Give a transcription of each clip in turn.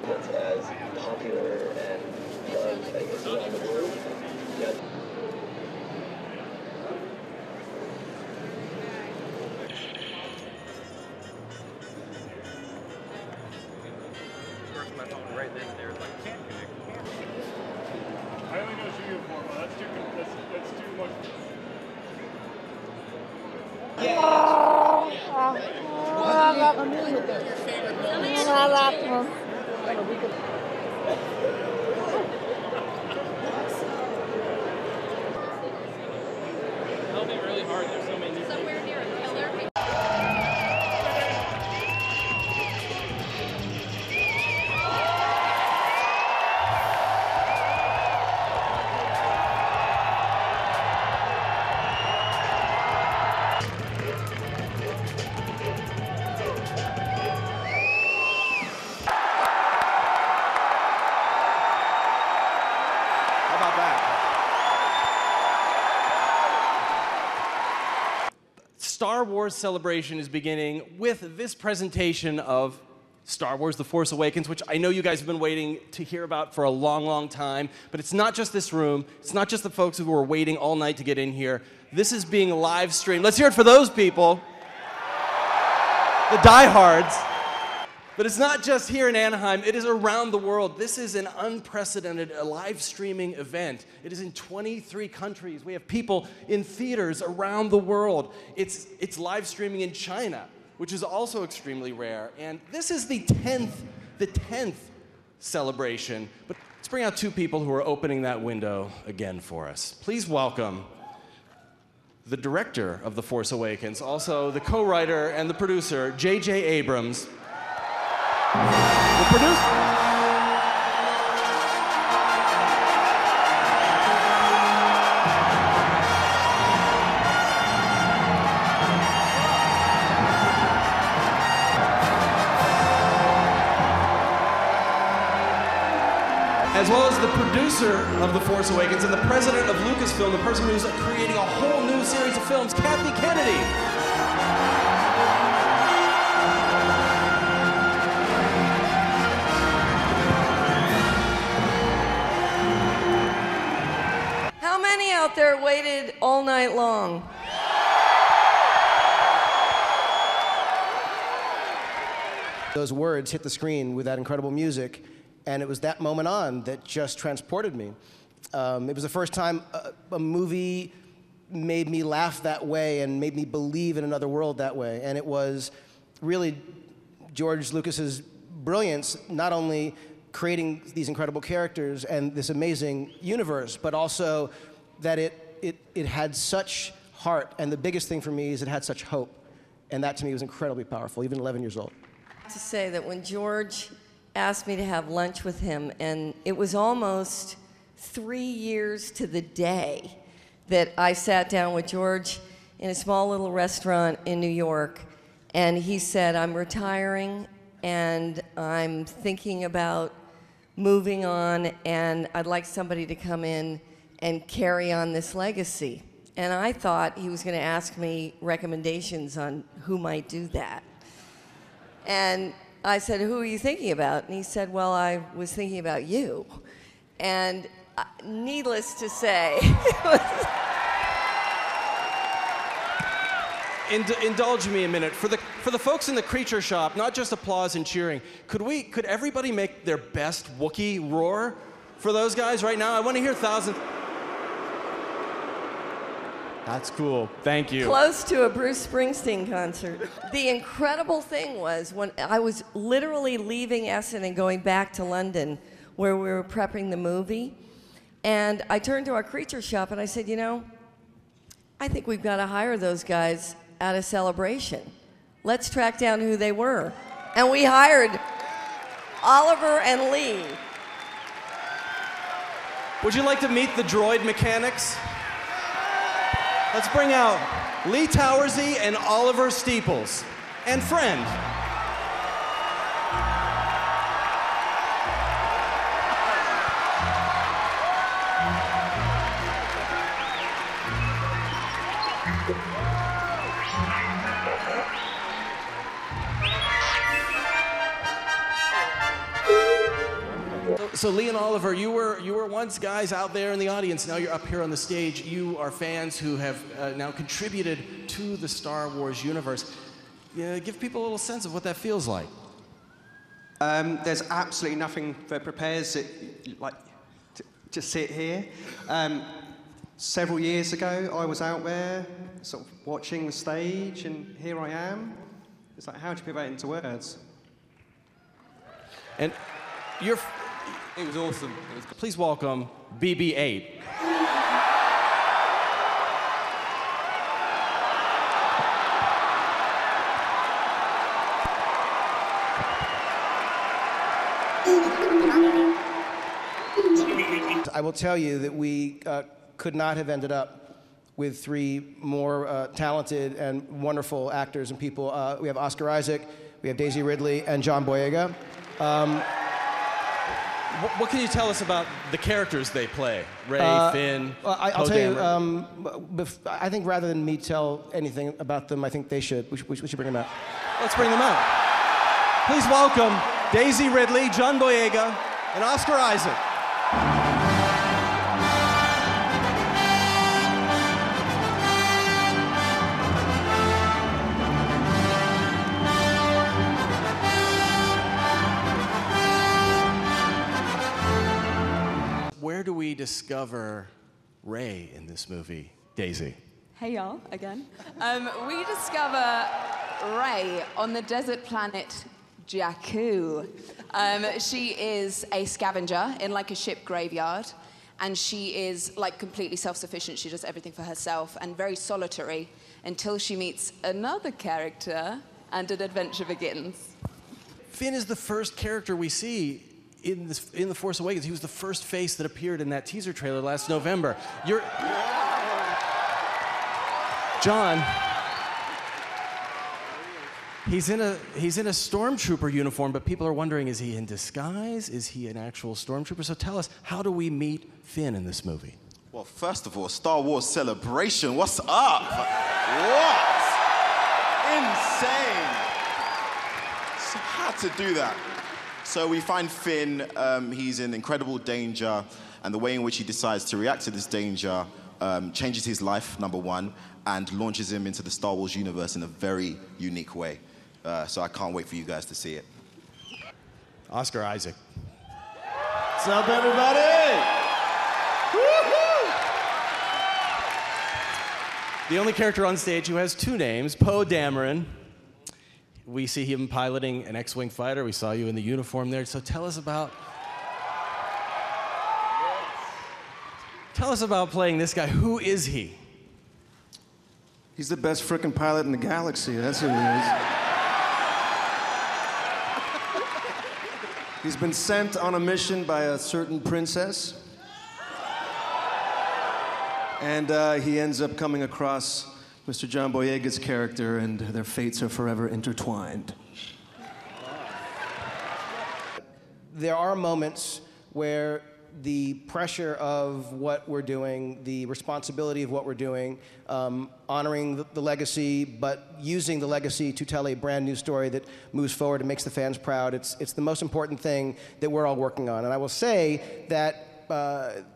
That's as popular and loved, I guess, around the world. Yeah. My phone right then there, like can't connect. I only know shoe uniform. That's too much. That'll be really hard. There's so many. Somewhere near a pillar. Star Wars celebration is beginning with this presentation of Star Wars: The Force Awakens, which I know you guys have been waiting to hear about for a long, long time. But it's not just this room. It's not just the folks who were waiting all night to get in here. This is being live streamed. Let's hear it for those people, the diehards. But it's not just here in Anaheim. It is around the world. This is an unprecedented live streaming event. It is in 23 countries. We have people in theaters around the world. It's live streaming in China, which is also extremely rare. And this is the 10th celebration. But let's bring out two people who are opening that window again for us. Please welcome the director of The Force Awakens, also the co-writer and the producer, J.J. Abrams. The producer. As well as the producer of The Force Awakens and the president of Lucasfilm, the person who's creating a whole new series of films, Kathy Kennedy. How many out there waited all night long? Those words hit the screen with that incredible music, and it was that moment on that just transported me. It was the first time a movie made me laugh that way and made me believe in another world that way. And it was really George Lucas's brilliance, not only creating these incredible characters and this amazing universe, but also that it had such heart. And the biggest thing for me is it had such hope. And that to me was incredibly powerful, even 11 years old. To say that when George asked me to have lunch with him, and it was almost 3 years to the day that I sat down with George in a small little restaurant in New York, and he said, I'm retiring and I'm thinking about moving on, and I'd like somebody to come in and carry on this legacy. And I thought he was going to ask me recommendations on who might do that. And I said, who are you thinking about? And he said, well, I was thinking about you. And needless to say, Indulge me a minute. For the folks in the creature shop, not just applause and cheering, could everybody make their best Wookiee roar for those guys right now? I want to hear thousands. That's cool. Thank you. close to a Bruce Springsteen concert. The incredible thing was when I was literally leaving Essen and going back to London where we were prepping the movie, and I turned to our creature shop and I said, you know, I think we've got to hire those guys at a celebration. Let's track down who they were. And we hired Oliver and Lee. Would you like to meet the droid mechanics? Let's bring out Lee Towersy and Oliver Steeples, and friend. So Lee and Oliver, you were once guys out there in the audience. Now you're up here on the stage. You are fans who have now contributed to the Star Wars universe. Give people a little sense of what that feels like. There's absolutely nothing that prepares it like to sit here. Several years ago, I was out there sort of watching the stage, and here I am. It's like, how do you put that into words? And you're... It was awesome. Please welcome BB-8. I will tell you that we could not have ended up with three more talented and wonderful actors and people. We have Oscar Isaac, we have Daisy Ridley, and John Boyega. What can you tell us about the characters they play? Rey, Finn, I'll tell you, I think rather than me tell anything about them, I think they should. We should bring them out. Let's bring them out. Please welcome Daisy Ridley, John Boyega, and Oscar Isaac. Where do we discover Rey in this movie, Daisy? Hey y'all, again. We discover Rey on the desert planet Jakku. She is a scavenger in like a ship graveyard, and she is like completely self-sufficient. She does everything for herself and very solitary until she meets another character and an adventure begins. Finn is the first character we see in The Force Awakens. He was the first face that appeared in that teaser trailer last November. John, he's in a stormtrooper uniform, but people are wondering, is he in disguise? Is he an actual stormtrooper? So tell us, how do we meet Finn in this movie? Well, first of all, Star Wars Celebration, what's up? What? Insane. So had to do that. So we find Finn, he's in incredible danger, and the way in which he decides to react to this danger changes his life, number one, and launches him into the Star Wars universe in a very unique way. So I can't wait for you guys to see it. Oscar Isaac. What's up, everybody? Woo-hoo! The only character on stage who has two names, Poe Dameron. We see him piloting an X-Wing fighter. We saw you in the uniform there. So tell us about playing this guy. Who is he? He's the best frickin' pilot in the galaxy. That's who he is. He's been sent on a mission by a certain princess. And he ends up coming across Mr. John Boyega's character, and their fates are forever intertwined. There are moments where the pressure of what we're doing, the responsibility of what we're doing, honoring the legacy, but using the legacy to tell a brand new story that moves forward and makes the fans proud. It's the most important thing that we're all working on. And I will say that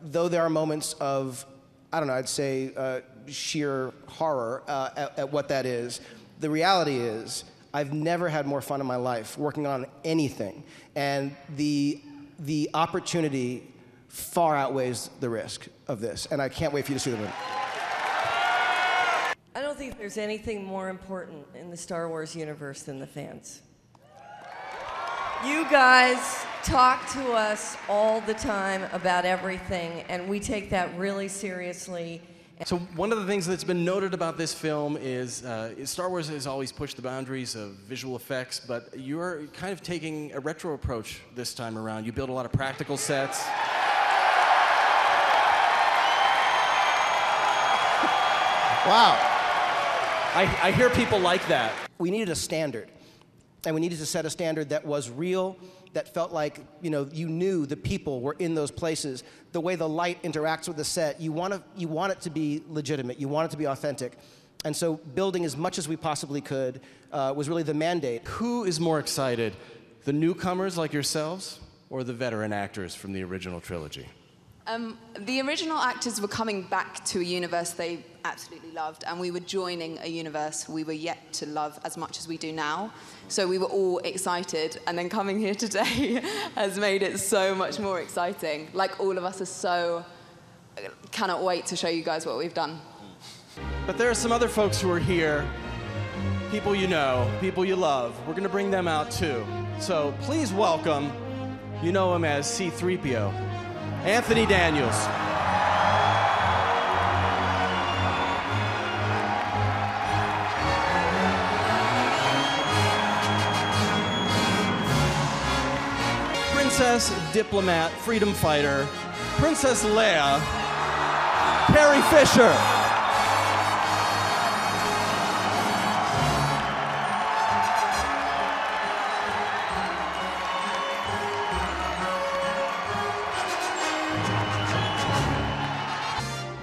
though there are moments of, I don't know, I'd say sheer horror at what that is, the reality is I've never had more fun in my life working on anything. And the opportunity far outweighs the risk of this, and I can't wait for you to see the movie. I don't think there's anything more important in the Star Wars universe than the fans. You guys talk to us all the time about everything, and we take that really seriously. So one of the things that's been noted about this film is Star Wars has always pushed the boundaries of visual effects, but you're kind of taking a retro approach this time around. You build a lot of practical sets. Wow. I hear people like that. We needed a standard, and we needed to set a standard that was real, that felt like, you knew the people were in those places. The way the light interacts with the set, you want it to be legitimate, you want it to be authentic. And so building as much as we possibly could was really the mandate. Who is more excited, the newcomers like yourselves or the veteran actors from the original trilogy? The original actors were coming back to a universe they absolutely loved, and we were joining a universe we were yet to love as much as we do now. So we were all excited, and then coming here today has made it so much more exciting. Like, all of us are so... cannot wait to show you guys what we've done. But there are some other folks who are here, people you know, people you love. We're going to bring them out too. So please welcome, you know him as C-3PO, Anthony Daniels. Princess, diplomat, freedom fighter, Princess Leia, Carrie Fisher.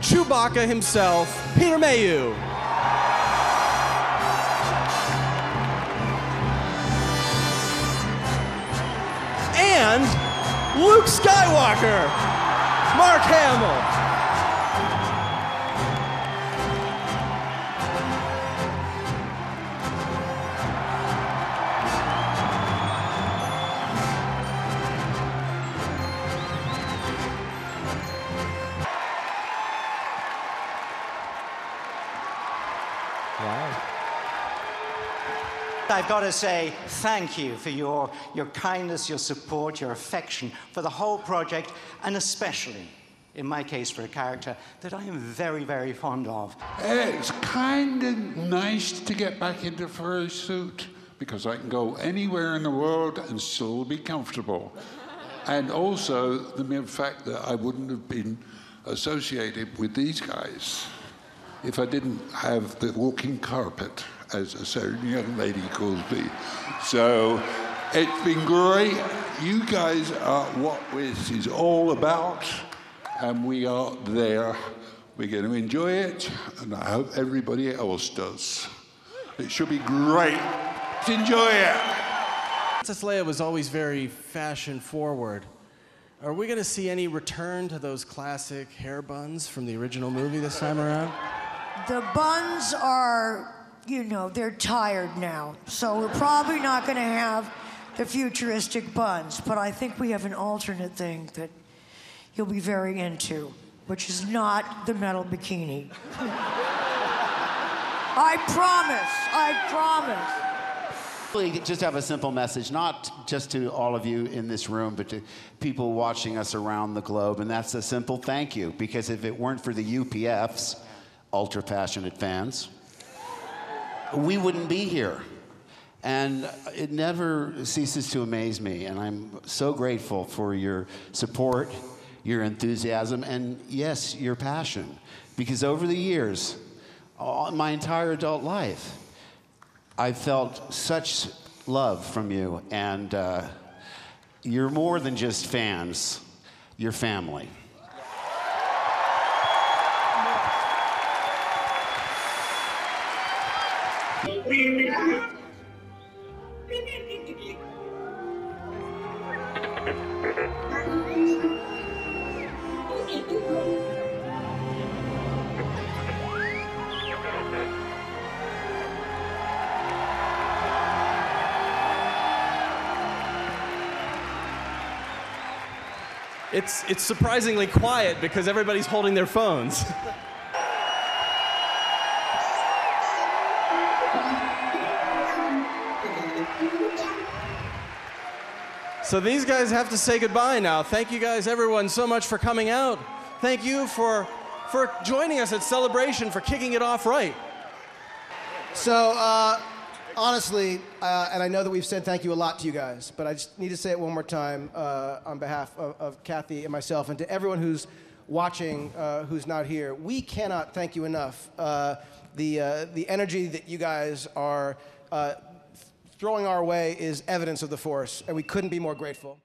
Chewbacca himself, Peter Mayhew. And Luke Skywalker, Mark Hamill. I've got to say thank you for your kindness, your support, your affection for the whole project, and especially, in my case, for a character that I am very, very fond of. It's kind of nice to get back into fursuit because I can go anywhere in the world and still be comfortable. And also the mere fact that I wouldn't have been associated with these guys if I didn't have the walking carpet, as a certain young lady calls me. So it's been great. You guys are what this is all about, and we are there. We're going to enjoy it, and I hope everybody else does. It should be great. Let's enjoy it. Princess Leia was always very fashion-forward. Are we going to see any return to those classic hair buns from the original movie this time around? The buns are, they're tired now. So we're probably not going to have the futuristic buns. But I think we have an alternate thing that you'll be very into, which is not the metal bikini. I promise. I promise. Really just have a simple message, not just to all of you in this room, but to people watching us around the globe, and that's a simple thank you, because if it weren't for the UPFs, ultra passionate fans, we wouldn't be here. And it never ceases to amaze me, and I'm so grateful for your support, your enthusiasm, and yes, your passion, because over the years, my entire adult life, I felt such love from you, and you're more than just fans, you're family. It's surprisingly quiet because everybody's holding their phones. So these guys have to say goodbye now. Thank you guys, everyone, so much for coming out. Thank you for joining us at Celebration, for kicking it off right. So, honestly, and I know that we've said thank you a lot to you guys, but I just need to say it one more time on behalf of Kathy and myself, and to everyone who's watching who's not here. We cannot thank you enough. The energy that you guys are throwing our way is evidence of the force, and we couldn't be more grateful.